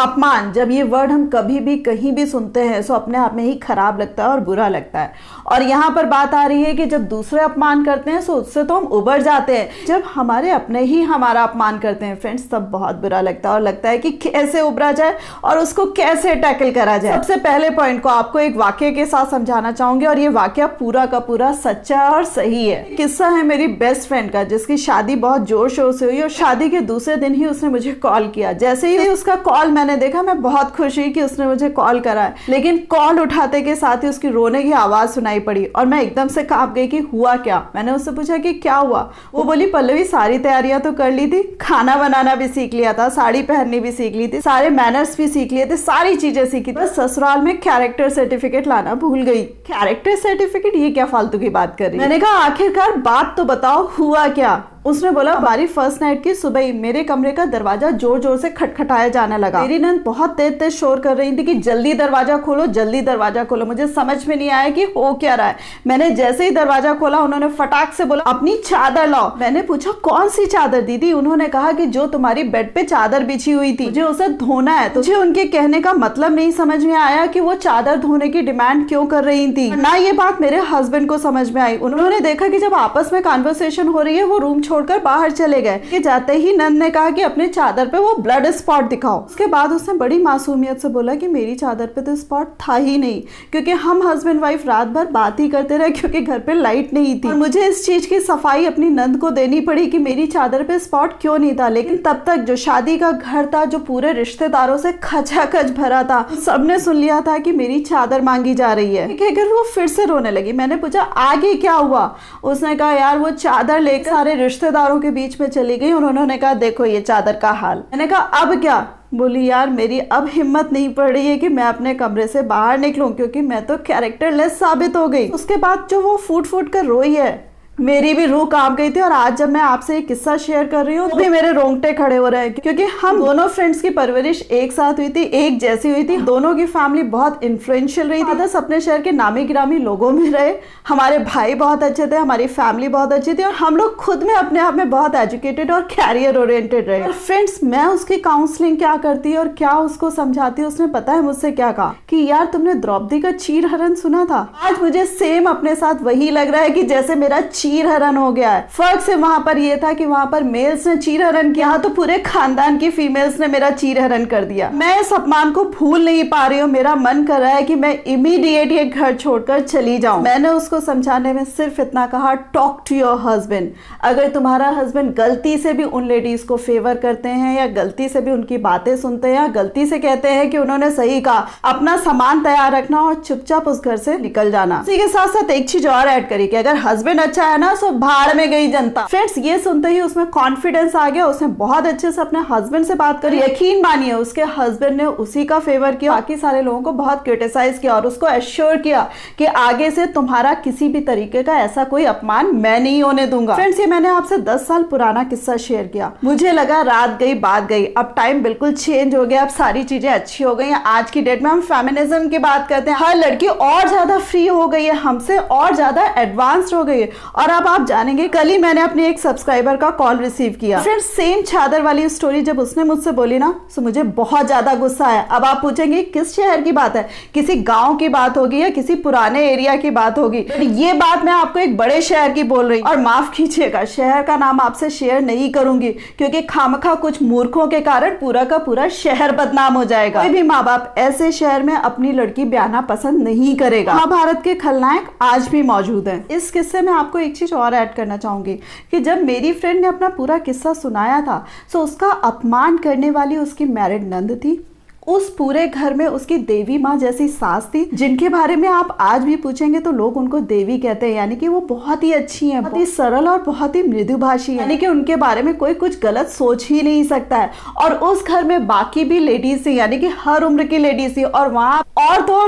अपमान, जब ये वर्ड हम कभी भी कहीं भी सुनते हैं तो अपने आप में ही खराब लगता है और बुरा लगता है। और यहाँ पर बात आ रही है कि जब दूसरे अपमान करते हैं तो उससे तो हम उबर जाते हैं, जब हमारे अपने ही हमारा अपमान करते हैं फ्रेंड्स तब बहुत बुरा लगता है और लगता है कि कैसे उबरा जाए और उसको कैसे टैकल करा जाए। सबसे पहले पॉइंट को आपको एक वाक्य के साथ समझाना चाहूंगी और ये वाक्य पूरा का पूरा सच्चा और सही है। किस्सा है मेरी बेस्ट फ्रेंड का, जिसकी शादी बहुत जोर शोर से हुई और शादी के दूसरे दिन ही उसने मुझे कॉल किया। जैसे ही उसका कॉल मैंने देखा मैं बहुत खुश हुई कि उसने मुझे कॉल करा है, लेकिन कॉल उठाते के साथ ही उसकी रोने की आवाज सुनाई पड़ी और मैं एकदम से कांप गई कि हुआ क्या। मैंने उससे पूछा कि क्या हुआ। वो बोली पल्लवी सारी तैयारियां तो कर ली थी, खाना बनाना भी सीख लिया था, साड़ी पहननी भी सीख ली थी, सारे मैनर्स भी सीख लिए थे, सारी चीजें सीखी, बस ससुराल में कैरेक्टर सर्टिफिकेट लाना भूल गई। कैरेक्टर सर्टिफिकेट, ये क्या फालतू की बात कर रही। मैंने कहा आखिरकार बात तो बताओ हुआ क्या। उसने बोला हमारी फर्स्ट नाइट की सुबह ही मेरे कमरे का दरवाजा जोर जोर से खटखटाया जाने लगा। मेरी नंद बहुत तेज तेज शोर कर रही थी कि जल्दी दरवाजा खोलो, जल्दी दरवाजा खोलो। मुझे समझ में नहीं आया कि हो क्या रहा है। मैंने जैसे ही दरवाजा खोला उन्होंने फटाक से बोला अपनी चादर लाओ। मैंने पूछा कौन सी चादर दीदी। उन्होंने कहा कि जो तुम्हारी बेड पे चादर बिछी हुई थी मुझे उसे धोना है। मुझे उनके कहने का मतलब नहीं समझ में आया कि वो चादर धोने की डिमांड क्यों कर रही थी, ना ये बात मेरे हस्बैंड को समझ में आई। उन्होंने देखा कि जब आपस में कॉन्वर्सेशन हो रही है वो रूम छोड़कर बाहर चले गए। कि जाते ही नंद ने कहा कि अपने चादर पे वो ब्लड स्पॉट दिखाओ। उसके बाद उसने बड़ी मासूमियत से बोला कि मेरी चादर पे तो स्पॉट था ही नहीं, क्योंकि हम हस्बैंड वाइफ रात भर बात ही करते रहे क्योंकि घर पे लाइट नहीं थी। और मुझे इस चीज की सफाई अपनी नंद को देनी पड़ी कि मेरी चादर पे स्पॉट क्यों नहीं था। लेकिन तब तक जो शादी का घर था, जो पूरे रिश्तेदारों से खचाखच भरा था, सबने सुन लिया था कि मेरी चादर मांगी जा रही है। कहकर वो फिर से रोने लगी। मैंने पूछा आगे क्या हुआ। उसने कहा यार वो चादर लेकर सारे रिश्तेदारों के बीच में चली गई और उन्होंने कहा देखो ये चादर का हाल। मैंने कहा अब क्या। बोली यार मेरी अब हिम्मत नहीं पड़ रही है कि मैं अपने कमरे से बाहर निकलूं, क्योंकि मैं तो कैरेक्टरलेस साबित हो गई। उसके बाद जो वो फूट फूट कर रोई है, मेरी भी रूह कांप गई थी। और आज जब मैं आपसे एक किस्सा शेयर कर रही हूँ तो भी मेरे रोंगटे खड़े हो रहे हैं, क्योंकि हम दोनों फ्रेंड्स की परवरिश एक साथ हुई थी, एक जैसी हुई थी। दोनों की फैमिली बहुत इन्फ्लुएंशियल रही थी। बस अपने शहर के नामी गिरामी लोगों में रहे। हमारे भाई बहुत अच्छे थे, हमारी फैमिली बहुत अच्छी थी और हम लोग खुद में अपने आप में बहुत एजुकेटेड और कैरियर ओरिएंटेड रहे। और फ्रेंड्स मैं उसकी काउंसलिंग क्या करती और क्या उसको समझाती, उसने पता है मुझसे क्या कहा कि यार तुमने द्रौपदी का चीर हरण सुना था। आज मुझे सेम अपने साथ वही लग रहा है कि जैसे मेरा चीर हरण हो गया है। फर्क से वहां पर यह था कि वहां पर मेल्स ने चीर हरण किया तो पूरे खानदान की फीमेल्स ने मेरा चीर हरण कर दिया। मैं इस अपमान को भूल नहीं पा रही हूँ। मेरा मन कर रहा है कि मैं इमीडिएट ये घर छोड़कर चली जाऊं। मैंने उसको समझाने में सिर्फ इतना कहा टॉक टू योर हस्बैंड। अगर तुम्हारा हस्बैंड गलती से भी उन लेडीज को फेवर करते हैं या गलती से भी उनकी बातें सुनते हैं या गलती से कहते हैं कि उन्होंने सही कहा, अपना सामान तैयार रखना और चुपचाप उस घर से निकल जाना। इसी के साथ साथ एक चीज और ऐड करी कि अगर हस्बैंड अच्छा है ना तो भाड़ में गई जनता। फ्रेंड्स ये सुनते ही उसमें कॉन्फिडेंस आ गया। उसने बहुत अच्छे से अपने हस्बैंड से बात करी। यकीन मानिए उसके हस्बैंड ने उसी का फेवर किया, बाकी सारे लोगों को बहुत क्रिटिसाइज किया और उसको एश्योर किया कि आगे से तुम्हारा किसी भी तरीके का ऐसा कोई अपमान मैं नहीं होने दूंगा। फ्रेंड्स ये मैंने आपसे 10 साल पुराना किस्सा शेयर किया। मुझे लगा रात गई बात गई, अब टाइम बिल्कुल चेंज हो गया, अब सारी चीजें अच्छी हो गई। आज की डेट में हम फेमिनिज्म की बात करते हैं, हर लड़की और ज्यादा फ्री हो गई है, हमसे और ज्यादा एडवांस्ड हो गई है। और अब आप जानेंगे कल ही मैंने अपने एक सब्सक्राइबर का कॉल रिसीव किया। फ्रेंड्स सेम चादर वाली स्टोरी जब उसने मुझसे बोली ना तो मुझे बहुत ज्यादा गुस्सा आया। अब आप पूछेंगे किस शहर की बात है, किसी गांव की बात होगी या किसी पुराने एरिया की बात होगी। ये बात मैं आपको एक बड़े शहर की बोल रही हूँ। और माफ कीजिएगा शहर का नाम आपसे शेयर नहीं करूंगी, क्योंकि खामखा कुछ मूर्खों के कारण पूरा का पूरा शहर बदनाम हो जाएगा। कोई भी माँ बाप ऐसे शहर में अपनी लड़की ब्याहना पसंद नहीं करेगा। महाभारत के खलनायक आज भी मौजूद हैं। इस किस्से में आपको एक चीज और ऐड करना चाहूंगी कि जब मेरी फ्रेंड ने अपना पूरा किस्सा सुनाया था तो उसका अपमान करने वाली उसकी मैरिड नंद थी। उस पूरे घर में उसकी देवी माँ जैसी सास थी, जिनके बारे में आप आज भी पूछेंगे तो लोग उनको देवी कहते हैं। यानी कि वो बहुत ही अच्छी हैं, बहुत ही सरल और बहुत ही मृदुभाषी है। यानी कि उनके बारे में कोई कुछ गलत सोच ही नहीं सकता है। और उस घर में बाकी भी लेडीज थी, यानी कि हर उम्र की लेडीज थी। और वहाँ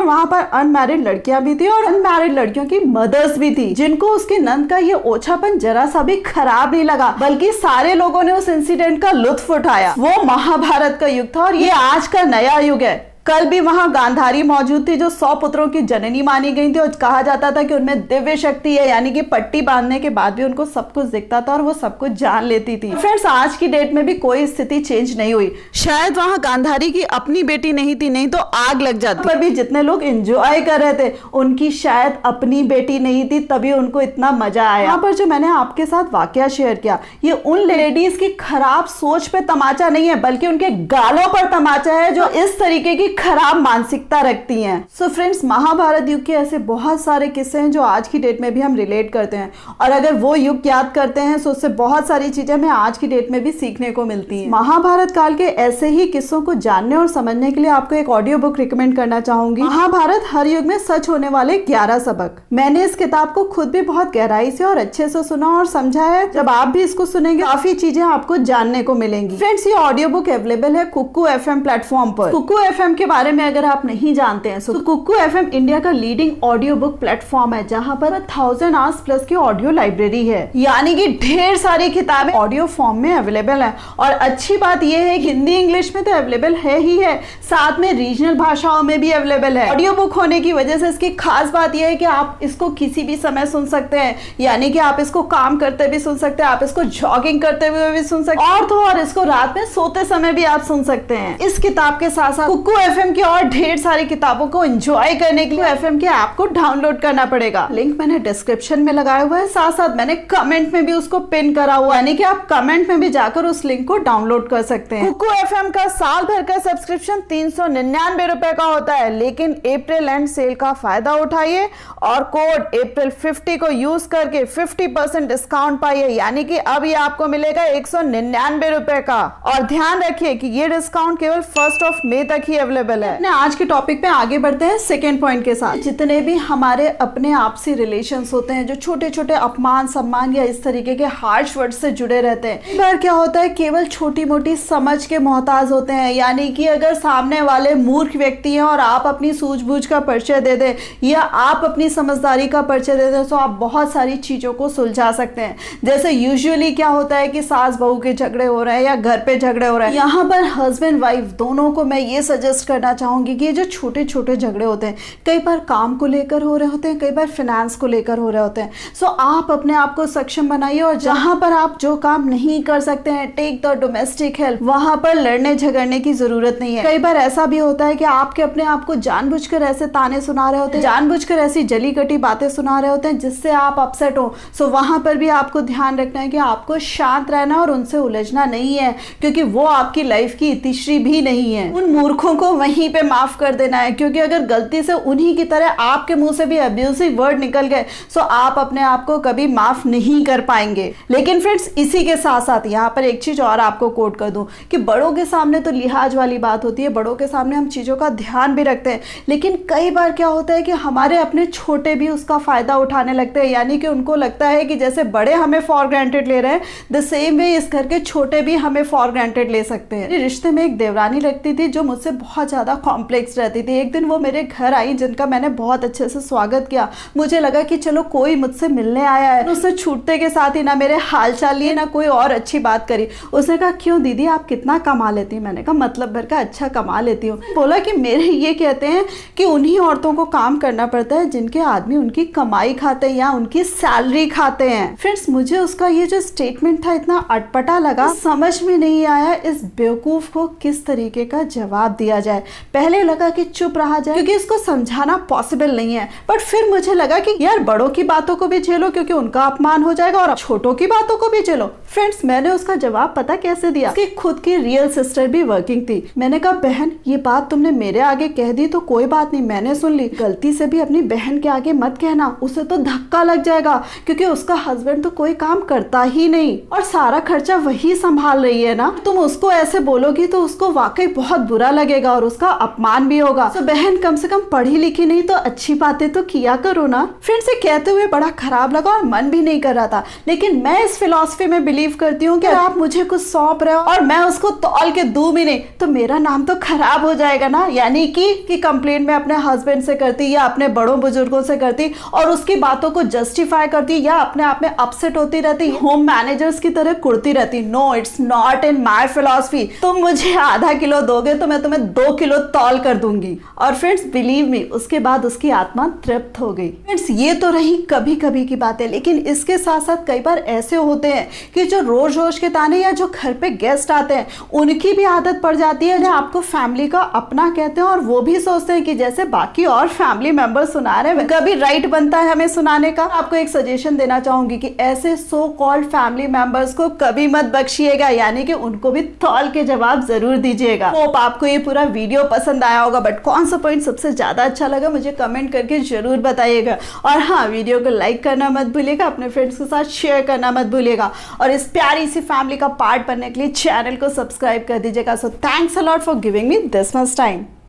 वहाँ पर अनमैरिड लड़कियां भी थी और अनमैरिड लड़कियों की मदर्स भी थी, जिनको उसकी नंद का ये ओछापन जरा सा भी खराब नहीं लगा, बल्कि सारे लोगों ने उस इंसिडेंट का लुत्फ उठाया। वो महाभारत का युग था और ये आज का नया युग है। कल भी वहां गांधारी मौजूद थी जो 100 पुत्रों की जननी मानी गई थी और कहा जाता था कि उनमें दिव्य शक्ति है, यानी कि पट्टी बांधने के बाद भी उनको सब कुछ दिखता था और वो सब कुछ जान लेती थी। फ्रेंड्स, आज की डेट में भी कोई स्थिति चेंज नहीं हुई। शायद वहां गांधारी की अपनी बेटी नहीं थी, नहीं तो आग लग जाती। पर भी जितने लोग एंजॉय कर रहे थे उनकी शायद अपनी बेटी नहीं थी, तभी उनको इतना मजा आया। यहाँ पर जो मैंने आपके साथ वाकया शेयर किया, ये उन लेडीज की खराब सोच पे तमाचा नहीं है, बल्कि उनके गालों पर तमाचा है जो इस तरीके की खराब मानसिकता रखती हैं। सो फ्रेंड्स, महाभारत युग के ऐसे बहुत सारे किस्से हैं जो आज की डेट में भी हम रिलेट करते हैं, और अगर वो युग याद करते हैं तो उससे बहुत सारी चीजें हमें आज की डेट में भी सीखने को मिलती हैं। महाभारत काल के ऐसे ही किस्सों को जानने और समझने के लिए आपको एक ऑडियो बुक रिकमेंड करना चाहूंगी, महाभारत हर युग में सच होने वाले 11 सबक। मैंने इस किताब को खुद भी बहुत गहराई से और अच्छे से सुना और समझा है। जब आप भी इसको सुनेंगे काफी चीजें आपको जानने को मिलेंगी। फ्रेंड्स, ये ऑडियो बुक अवेलेबल है कुकू FM प्लेटफॉर्म पर। कुकू FM के बारे में अगर आप नहीं जानते हैं तो कुकू FM इंडिया का लीडिंग ऑडियो बुक प्लेटफॉर्म है, जहां पर 1000 आवर्स प्लस की ऑडियो लाइब्रेरी है, यानी कि ढेर सारी किताबें ऑडियो फॉर्म में अवेलेबल है। और अच्छी बात यह है हिंदी इंग्लिश में तो अवेलेबल है ही है, साथ में रीजनल भाषाओं में भी अवेलेबल है। ऑडियो बुक होने की वजह से इसकी खास बात यह है कि आप इसको किसी भी समय सुन सकते हैं, यानी कि आप इसको काम करते भी सुन सकते हैं, आप इसको जॉगिंग करते हुए भी सुन सकते हैं, और तो और इसको रात में सोते समय भी आप सुन सकते हैं। इस किताब के साथ साथ कुकू FM की और ढेर सारी किताबों को एंजॉय करने के लिए FM के ऐप को डाउनलोड करना पड़ेगा। लिंक मैंने डिस्क्रिप्शन में लगाया हुआ है, साथ साथ मैंने कमेंट में भी उसको पिन करा हुआ है, यानी कि आप कमेंट में भी जाकर उस लिंक को डाउनलोड कर सकते हैं। कुकू FM का साल भर का सब्सक्रिप्शन 399 रुपए का होता है, लेकिन अप्रैल एंड सेल का फायदा उठाइए और कोड अप्रैल 50 को यूज करके 50% डिस्काउंट पाइए, यानी कि अब ये आपको मिलेगा 199 रुपए का। और ध्यान रखिए कि ये डिस्काउंट केवल 1 मई तक ही अवेलेबल है। आज के टॉपिक पे आगे बढ़ते हैं सेकेंड पॉइंट के साथ। जितने भी हमारे अपने आपसी रिलेशंस होते हैं जो छोटे छोटे अपमान सम्मान या इस तरीके के हार्श वर्ड से जुड़े रहते हैं, पर क्या होता है केवल छोटी मोटी समझ के मोहताज होते हैं, यानी कि अगर सामने वाले मूर्ख व्यक्ति हैं और आप अपनी सूझबूझ का परिचय दे दें या आप अपनी समझदारी का परिचय दे दें तो आप बहुत सारी चीजों को सुलझा सकते हैं। जैसे यूजुअली क्या होता है कि सास बहू के झगड़े हो रहे हैं या घर पे झगड़े हो रहे हैं, यहाँ पर हस्बैंड वाइफ दोनों को मैं ये सजेस्ट करना चाहूंगी कि ये जो छोटे छोटे झगड़े होते हैं कई बार काम को लेकर हो रहे होते हैं, कई बार फाइनेंस को लेकर हो रहे होते हैं। सो आप अपने आप को सक्षम बनाइए और जहां पर आप जो काम नहीं कर सकते हैं, टेक द डोमेस्टिक हेल्प, वहां पर लड़ने झगड़ने की जरूरत नहीं है। कई बार ऐसा भी होता है कि आपके अपने आप को जानबूझकर ऐसे ताने सुना रहे होते हैं, जानबूझकर ऐसी जली कटी बातें सुना रहे होते हैं जिससे आप अपसेट हो। सो वहां पर भी आपको ध्यान रखना है कि आपको शांत रहना और उनसे उलझना नहीं है, क्योंकि वो आपकी लाइफ की इतिश्री भी नहीं है। उन मूर्खों को वहीं पे माफ कर देना है, क्योंकि अगर गलती से उन्हीं की तरह आपके मुंह से भी अब्यूसिव वर्ड निकल गए सो आप अपने आप को कभी माफ नहीं कर पाएंगे। लेकिन फ्रेंड्स, इसी के साथ साथ यहाँ पर एक चीज और आपको कोट कर दूं कि बड़ों के सामने तो लिहाज वाली बात होती है, बड़ों के सामने हम चीजों का ध्यान भी रखते हैं, लेकिन कई बार क्या होता है कि हमारे अपने छोटे भी उसका फायदा उठाने लगते हैं, यानी कि उनको लगता है कि जैसे बड़े हमें फॉर ग्रांटेड ले रहे हैं, द सेम वे इस घर के छोटे भी हमें फॉर ग्रांटेड ले सकते हैं। रिश्ते में एक देवरानी लगती थी जो मुझसे बहुत ज्यादा कॉम्प्लेक्स रहती थी। एक दिन वो मेरे घर आई जिनका मैंने बहुत अच्छे से स्वागत किया। मुझे लगा कि चलो कोई मुझसे मिलने आया है। उससे छूटते के साथ ही ना मेरे हाल चाल लिए ना कोई और अच्छी बात करी। उसने कहा, क्यों दीदी आप कितना कमा लेती हैं? मैंने कहा, मतलब भर का अच्छा कमा लेती हूँ। बोला कि मेरे ये कहते हैं कि उन्हीं औरतों को काम करना पड़ता है जिनके आदमी उनकी कमाई खाते हैं या उनकी सैलरी खाते हैं। फ्रेंड्स, मुझे उसका ये जो स्टेटमेंट था इतना अटपटा लगा, समझ में नहीं आया इस बेवकूफ को किस तरीके का जवाब दिया जाए। पहले लगा कि चुप रहा जाए क्योंकि इसको समझाना पॉसिबल नहीं है, बट फिर मुझे लगा कि यार बड़ों की बातों को भी झेलो क्योंकि उनका अपमान हो जाएगा और छोटों की बातों को भी झेलो। फ्रेंड्स, मैंने उसका जवाब पता कैसे दिया? उसकी खुद की रियल सिस्टर भी वर्किंग थी। मैंने कहा, बहन ये बात तुमने मेरे आगे कह दी तो कोई बात नहीं, मैंने सुन ली, गलती से भी अपनी बहन के आगे मत कहना, उसे तो धक्का लग जाएगा क्योंकि उसका हस्बैंड तो कोई काम करता ही नहीं और सारा खर्चा वही संभाल रही है ना। तुम उसको ऐसे बोलोगी तो उसको वाकई बहुत बुरा लगेगा और उसका अपमान भी होगा। तो बहन कम से कम पढ़ी लिखी नहीं तो अच्छी बातें तो किया करो ना। फ्रेंड्स, से कहते हुए बड़ा खराब लगा और मन भी नहीं कर रहा था, लेकिन मैं इस फिलॉसफी में बिलीव करती हूँ कि आप मुझे कुछ सौंप रहे हो और मैं उसको तौल के दूं भी नहीं तो मेरा नाम तो खराब हो जाएगा ना। यानी कि कंप्लेंट मैं अपने हस्बैंड से करती या अपने बड़ों बुजुर्गों से करती और उसकी बातों को जस्टिफाई करती या अपने आप में अपसेट होती रहती, होम मैनेजर्स की तरह कुड़ती रहती। No, it's not in my philosophy. तुम मुझे आधा किलो दोगे तो मैं तुम्हें 2 किलो तौल कर दूंगी। और फ्रेंड्स बिलीव मी, उसके बाद उसकी आत्मा तृप्त हो गई। फ्रेंड्स ये तो रही कभी कभी की बात है, लेकिन इसके साथ साथ कई बार ऐसे होते हैं कि जो रोज रोज के ताने या जो घर पे गेस्ट आते हैं उनकी भी आदत पड़ जाती है जो आपको फैमिली का अपना कहते हैं, और वो भी सोचते हैं कि जैसे बाकी और फैमिली मेंबर सुना रहे हैं कभी राइट बनता है हमें सुनाने का। आपको एक सजेशन देना चाहूंगी कि ऐसे सो कॉल्ड फैमिली मेंबर्स को कभी मत बख्शिएगा, यानी कि उनको भी तौल के जवाब जरूर दीजिएगा। होप आपको ये पूरा वीडियो पसंद आया होगा, बट कौन सा पॉइंट सबसे ज्यादा अच्छा लगा मुझे कमेंट करके जरूर बताइएगा। और हाँ, वीडियो को लाइक करना मत भूलिएगा, अपने फ्रेंड्स के साथ शेयर करना मत भूलिएगा, और इस प्यारी सी फैमिली का पार्ट बनने के लिए चैनल को सब्सक्राइब कर दीजिएगा। So thanks a lot for giving me this much time.